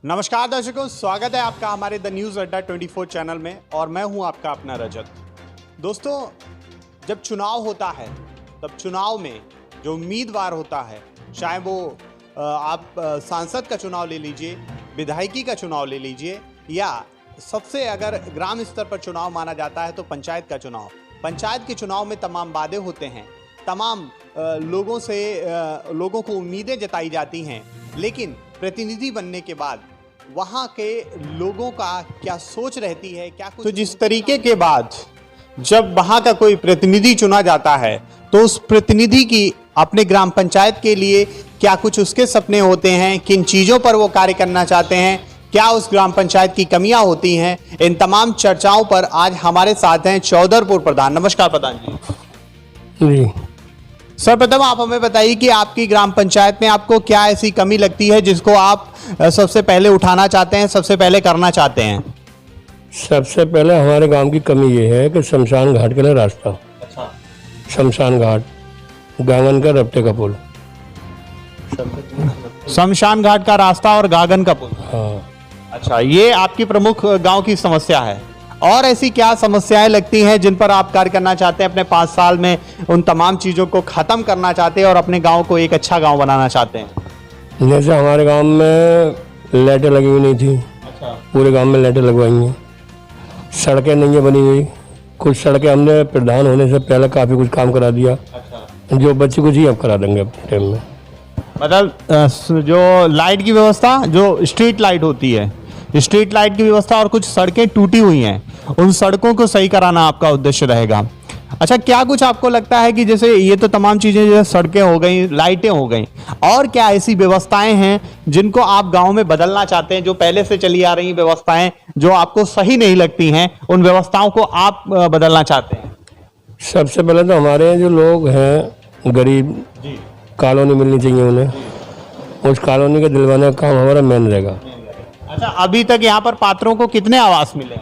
नमस्कार दर्शकों, स्वागत है आपका हमारे द न्यूज़ अड्डा 24 चैनल में और मैं हूं आपका अपना रजत। दोस्तों, जब चुनाव होता है तब चुनाव में जो उम्मीदवार होता है, चाहे वो आप सांसद का चुनाव ले लीजिए, विधायकी का चुनाव ले लीजिए, या सबसे अगर ग्राम स्तर पर चुनाव माना जाता है तो पंचायत का चुनाव। पंचायत के चुनाव में तमाम वादे होते हैं, तमाम लोगों को उम्मीदें जताई जाती हैं, लेकिन प्रतिनिधि बनने के बाद वहाँ के लोगों का क्या सोच रहती है, क्या कुछ। तो जिस तरीके के बाद जब वहाँ का कोई प्रतिनिधि चुना जाता है तो उस प्रतिनिधि की अपने ग्राम पंचायत के लिए क्या कुछ उसके सपने होते हैं, किन चीज़ों पर वो कार्य करना चाहते हैं, क्या उस ग्राम पंचायत की कमियां होती हैं, इन तमाम चर्चाओं पर आज हमारे साथ हैं चौधरपुर प्रधान। नमस्कार प्रधान जी। सर्वप्रथम आप हमें बताइए कि आपकी ग्राम पंचायत में आपको क्या ऐसी कमी लगती है जिसको आप सबसे पहले उठाना चाहते हैं, सबसे पहले करना चाहते हैं? सबसे पहले हमारे गांव की कमी ये है कि शमशान घाट के लिए रास्ता। अच्छा। शमशान घाट, गांगन का रपटे का पुल। शमशान घाट का रास्ता और गागन का पुल। हाँ। अच्छा, ये आपकी प्रमुख गांव की समस्या है। और ऐसी क्या समस्याएं लगती हैं जिन पर आप कार्य करना चाहते हैं? अपने 5 साल में उन तमाम चीज़ों को ख़त्म करना चाहते हैं और अपने गांव को एक अच्छा गांव बनाना चाहते हैं। जैसे हमारे गांव में लाइटें लगी हुई नहीं थी। अच्छा। पूरे गांव में लाइटें लगवाई हैं। सड़कें नहीं है बनी हुई। कुछ सड़कें हमने प्रधान होने से पहले काफ़ी कुछ काम करा दिया। अच्छा। जो बच्ची कुछ ही अब करा देंगे अपने टाइम में। मतलब जो लाइट की व्यवस्था, जो स्ट्रीट लाइट होती है, स्ट्रीट लाइट की व्यवस्था और कुछ सड़कें टूटी हुई हैं, उन सड़कों को सही कराना आपका उद्देश्य रहेगा। अच्छा, क्या कुछ आपको लगता है कि जैसे ये तो तमाम चीज़ें, जैसे सड़कें हो गई, लाइटें हो गई, और क्या ऐसी व्यवस्थाएं हैं जिनको आप गांव में बदलना चाहते हैं, जो पहले से चली आ रही व्यवस्थाएं जो आपको सही नहीं लगती हैं, उन व्यवस्थाओं को आप बदलना चाहते हैं? सबसे पहले तो हमारे यहाँ जो लोग हैं गरीब, कॉलोनी मिलनी चाहिए उन्हें। उस कॉलोनी के दिलवाने का काम हमारा मेन रहेगा। अच्छा, अभी तक यहाँ पर पात्रों को कितने आवास मिले?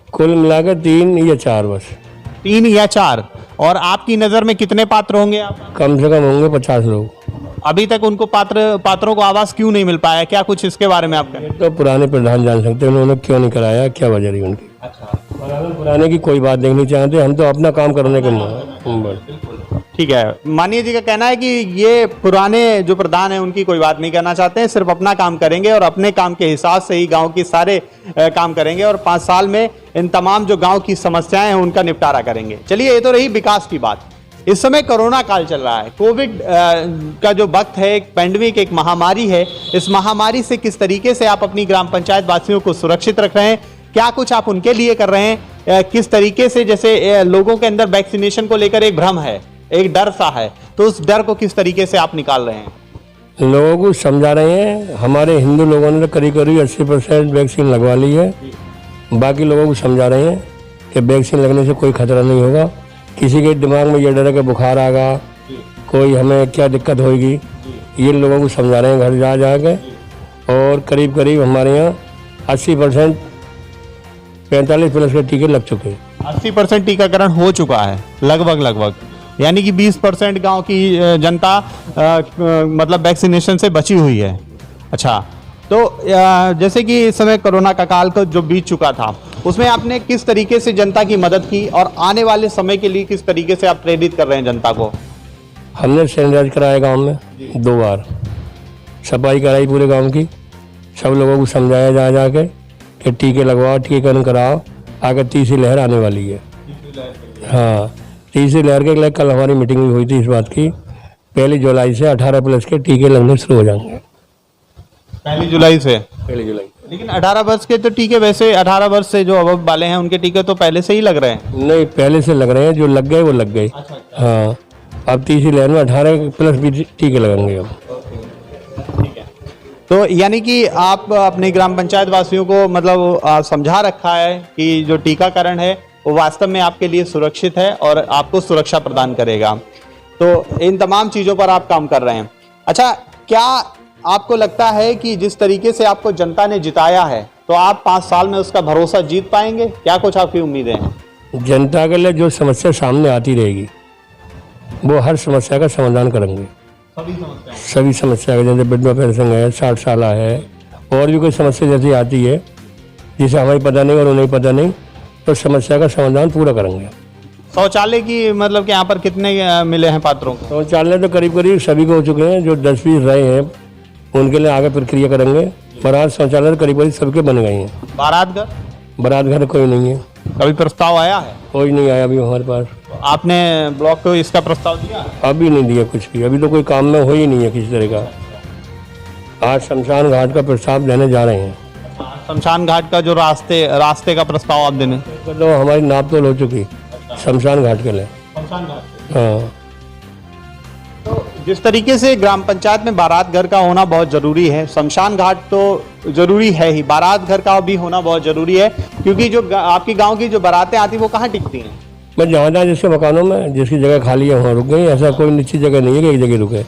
कुल मिलाकर 3 या 4 बस। 3 या 4। और आपकी नज़र में कितने पात्र होंगे आप? कम से कम होंगे 50 लोग। अभी तक उनको पात्रों को आवास क्यों नहीं मिल पाया? क्या कुछ इसके बारे में आप कहें? तो पुराने प्रधान जान सकते हैं उन्होंने क्यों नहीं कराया, क्या वजह रही उनकी। अच्छा। पुराने की कोई बात देखनी चाहते, हम तो अपना काम करने के लिए। ठीक है, माननीय जी का कहना है कि ये पुराने जो प्रधान हैं उनकी कोई बात नहीं करना चाहते हैं, सिर्फ अपना काम करेंगे और अपने काम के हिसाब से ही गांव की सारे काम करेंगे और 5 साल में इन तमाम जो गांव की समस्याएं हैं उनका निपटारा करेंगे। चलिए, ये तो रही विकास की बात। इस समय कोरोना काल चल रहा है, कोविड का जो वक्त है, एक पैंडेमिक, एक महामारी है। इस महामारी से किस तरीके से आप अपनी ग्राम पंचायत वासियों को सुरक्षित रख रहे हैं? क्या कुछ आप उनके लिए कर रहे हैं? किस तरीके से, जैसे लोगों के अंदर वैक्सीनेशन को लेकर एक भ्रम है, एक डर सा है, तो उस डर को किस तरीके से आप निकाल रहे हैं? लोगों को समझा रहे हैं। हमारे हिंदू लोगों ने तो करीब 80% वैक्सीन लगवा ली है। बाकी लोगों को समझा रहे हैं कि वैक्सीन लगने से कोई खतरा नहीं होगा। किसी के दिमाग में ये डर है कि बुखार आएगा, कोई हमें क्या दिक्कत होगी, ये लोगों को समझा रहे हैं घर जा जा के। और करीब हमारे यहाँ 80% 45+ के टीके लग चुके हैं। 80% टीकाकरण हो चुका है लगभग, यानी कि 20% गांव की जनता मतलब वैक्सीनेशन से बची हुई है। अच्छा, तो जैसे कि इस समय कोरोना का काल को जो बीत चुका था, उसमें आपने किस तरीके से जनता की मदद की और आने वाले समय के लिए किस तरीके से आप प्रेरित कर रहे हैं जनता को? हमने सैनिटाइज कराया गांव में 2 बार, सफाई कराई पूरे गांव की। सब लोगों को समझाया जा जाके कि टीके लगवाओ, टीकाकरण कराओ, आगे तीसरी लहर आने वाली है। हाँ, तीसरी लहर के लिए कल हमारी मीटिंग भी हुई थी इस बात की। 1 जुलाई से 18+ के टीके लगने शुरू हो जाएंगे। 1 जुलाई से? 1 जुलाई। लेकिन 18 वर्ष के तो टीके, वैसे 18 वर्ष से जो अब वाले हैं उनके टीके तो पहले से ही लग रहे हैं। नहीं, पहले से लग रहे हैं, जो लग गए वो लग गए। हाँ, अब तीसरी लहर में 18+ भी टीके लगेंगे अब। ठीक है, तो यानी कि आप अपने ग्राम पंचायत वासियों को मतलब समझा रखा है कि जो टीकाकरण है वो वास्तव में आपके लिए सुरक्षित है और आपको सुरक्षा प्रदान करेगा। तो इन तमाम चीज़ों पर आप काम कर रहे हैं। अच्छा, क्या आपको लगता है कि जिस तरीके से आपको जनता ने जिताया है तो आप 5 साल में उसका भरोसा जीत पाएंगे? क्या कुछ आपकी उम्मीदें हैं? जनता के लिए जो समस्या सामने आती रहेगी वो हर समस्या का समाधान करेंगे। सभी समस्या का, जैसे विधवा पेंशन है, 60 साल है, और भी कोई समस्या जैसी आती है जिसे हमें पता नहीं और उन्हें पता नहीं, तो समस्या का समाधान पूरा करेंगे। शौचालय की मतलब कि यहाँ पर कितने मिले हैं पात्रों को? शौचालय तो करीब करीब सभी को हो चुके हैं, जो 10-20 रहे हैं उनके लिए आगे प्रक्रिया करेंगे। बारात शौचालय तो करीब करीब सबके बन गए हैं। बारात घर कोई नहीं है। कभी प्रस्ताव आया है? कोई नहीं आया अभी हमारे पास। आपने ब्लॉक को इसका प्रस्ताव दिया? अभी नहीं दिया कुछ भी, अभी तो कोई काम में हो ही नहीं है किसी तरह का। आज शमशान घाट का प्रस्ताव देने जा रहे हैं। शमशान घाट का जो रास्ते का प्रस्ताव आप देने? तो हमारी नाप तोल हो चुकी शमशान घाट के लिए। हाँ, तो जिस तरीके से ग्राम पंचायत में बारात घर का होना बहुत जरूरी है, शमशान घाट तो जरूरी है ही, बारात घर का भी होना बहुत जरूरी है, क्योंकि जो आपकी गांव की जो बारातें आती वो कहाँ टिकती हैं? मैं जहाँ जहाँ जिसके मकानों में जिसकी जगह खाली है वहाँ रुक गई। ऐसा कोई निश्चित जगह नहीं है कि एक जगह रुके।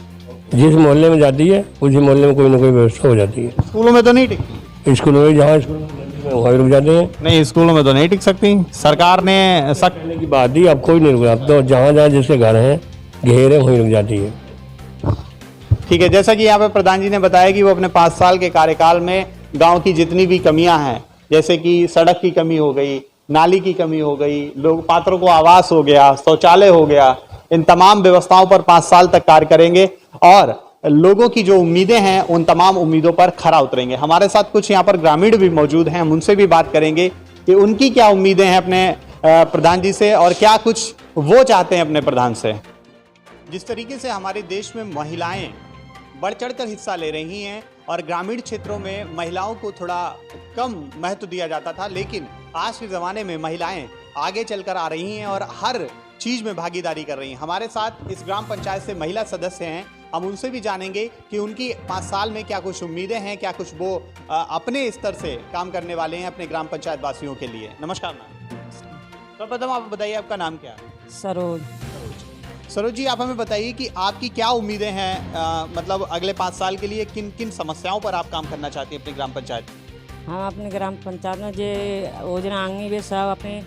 जिस मोहल्ले में जाती है उसी मोहल्ले में कोई ना कोई व्यवस्था हो जाती है। स्कूलों में तो नहीं टिकती? स्कूलों में जहाँ स्कूल वहाँ रुक जाते हैं। नहीं, स्कूलों में तो नहीं टिक सकती। सरकार ने करने की बात ही, अब कोई नहीं रुका। अब तो जहाँ जहाँ जिसके घर हैं घेरे वहीं रुक जाती है। ठीक है, जैसा कि यहाँ पे प्रधान जी ने बताया कि वो अपने 5 साल के कार्यकाल में गांव की जितनी भी कमियां हैं, जैसे कि सड़क की कमी हो गई, नाली की कमी हो गई, लोग पात्रों को आवास हो गया, शौचालय हो गया, इन तमाम व्यवस्थाओं पर 5 साल तक कार्य करेंगे और लोगों की जो उम्मीदें हैं उन तमाम उम्मीदों पर खरा उतरेंगे। हमारे साथ कुछ यहाँ पर ग्रामीण भी मौजूद हैं, हम उनसे भी बात करेंगे कि उनकी क्या उम्मीदें हैं अपने प्रधान जी से और क्या कुछ वो चाहते हैं अपने प्रधान से। जिस तरीके से हमारे देश में महिलाएं बढ़ चढ़कर हिस्सा ले रही हैं और ग्रामीण क्षेत्रों में महिलाओं को थोड़ा कम महत्व दिया जाता था, लेकिन आज के ज़माने में महिलाएं आगे चलकर आ रही हैं और हर चीज़ में भागीदारी कर रही हैं। हमारे साथ इस ग्राम पंचायत से महिला सदस्य हैं, हम उनसे भी जानेंगे कि उनकी 5 साल में क्या कुछ उम्मीदें हैं, क्या कुछ वो अपने स्तर से काम करने वाले हैं अपने ग्राम पंचायत वासियों के लिए। नमस्कार मैम। सर्वप्रथम आप बताइए आपका नाम क्या है? सरोज। सरोज जी, आप हमें बताइए कि आपकी क्या उम्मीदें हैं, मतलब अगले 5 साल के लिए किन किन समस्याओं पर आप काम करना चाहती हैं अपनी ग्राम पंचायत? हम अपने ग्राम पंचायत में जे योजना आएंगी वे सब अपने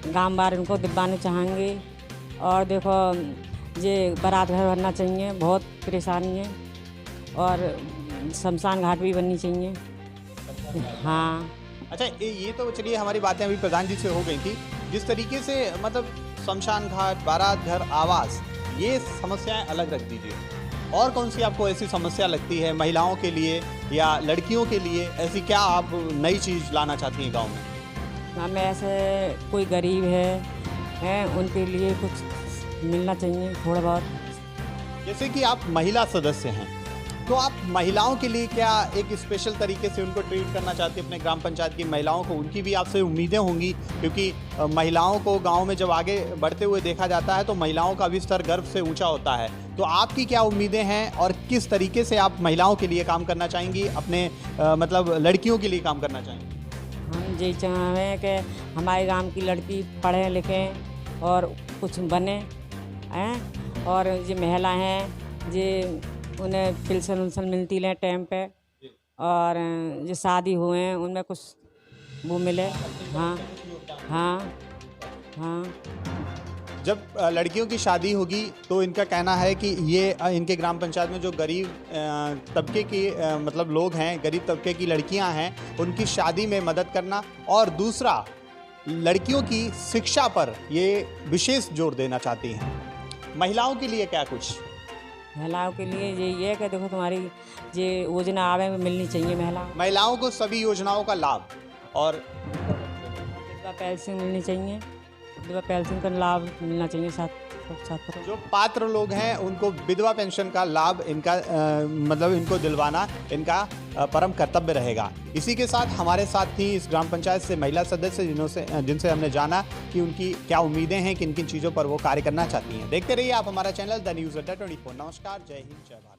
गांव बार इनको दिलवाने चाहेंगे। और देखो ये बारात घर बनना चाहिए, बहुत परेशानी है, और शमशान घाट भी बननी चाहिए। हाँ। अच्छा, ये तो चलिए हमारी बातें अभी प्रधान जी से हो गई थी। जिस तरीके से मतलब शमशान घाट, बारात घर, आवास, ये समस्याएं अलग रख दीजिए, और कौन सी आपको ऐसी समस्या लगती है महिलाओं के लिए या लड़कियों के लिए? ऐसी क्या आप नई चीज़ लाना चाहती हैं गांव में? हमें ऐसे कोई गरीब है उनके लिए कुछ मिलना चाहिए थोड़ा बहुत। जैसे कि आप महिला सदस्य हैं, तो आप महिलाओं के लिए क्या एक स्पेशल तरीके से उनको ट्रीट करना चाहती हैं अपने ग्राम पंचायत की महिलाओं को? उनकी भी आपसे उम्मीदें होंगी, क्योंकि महिलाओं को गांव में जब आगे बढ़ते हुए देखा जाता है तो महिलाओं का भी स्तर गर्व से ऊंचा होता है। तो आपकी क्या उम्मीदें हैं और किस तरीके से आप महिलाओं के लिए काम करना चाहेंगी, अपने मतलब लड़कियों के लिए काम करना चाहेंगी? हम ये चाहें कि हमारे गांव की लड़की पढ़ें लिखें और कुछ बने हैं, और ये महिला हैं ये उन्हें पेंशन उल्सन मिलती है टाइम पे, और जो शादी हुए हैं उनमें कुछ वो मिले। हाँ हाँ हाँ। जब लड़कियों की शादी होगी तो इनका कहना है कि ये इनके ग्राम पंचायत में जो गरीब तबके की मतलब लोग हैं, गरीब तबके की लड़कियां हैं, उनकी शादी में मदद करना, और दूसरा लड़कियों की शिक्षा पर ये विशेष जोर देना चाहती हैं। महिलाओं के लिए क्या कुछ? महिलाओं के लिए यही है कि देखो तुम्हारी ये योजना आवे में मिलनी चाहिए महिलाओं को सभी योजनाओं का लाभ, और विधवा पेंशन मिलनी चाहिए, विधवा पेंशन का लाभ मिलना चाहिए साथ। जो पात्र लोग हैं उनको विधवा पेंशन का लाभ इनका मतलब इनको दिलवाना इनका परम कर्तव्य रहेगा। इसी के साथ हमारे साथ ही इस ग्राम पंचायत से महिला सदस्य जिनसे हमने जाना कि उनकी क्या उम्मीदें हैं, किन किन चीज़ों पर वो कार्य करना चाहती हैं। देखते रहिए आप हमारा चैनल द न्यूज़ अड्डा 24। नमस्कार, जय हिंद, जय भारत।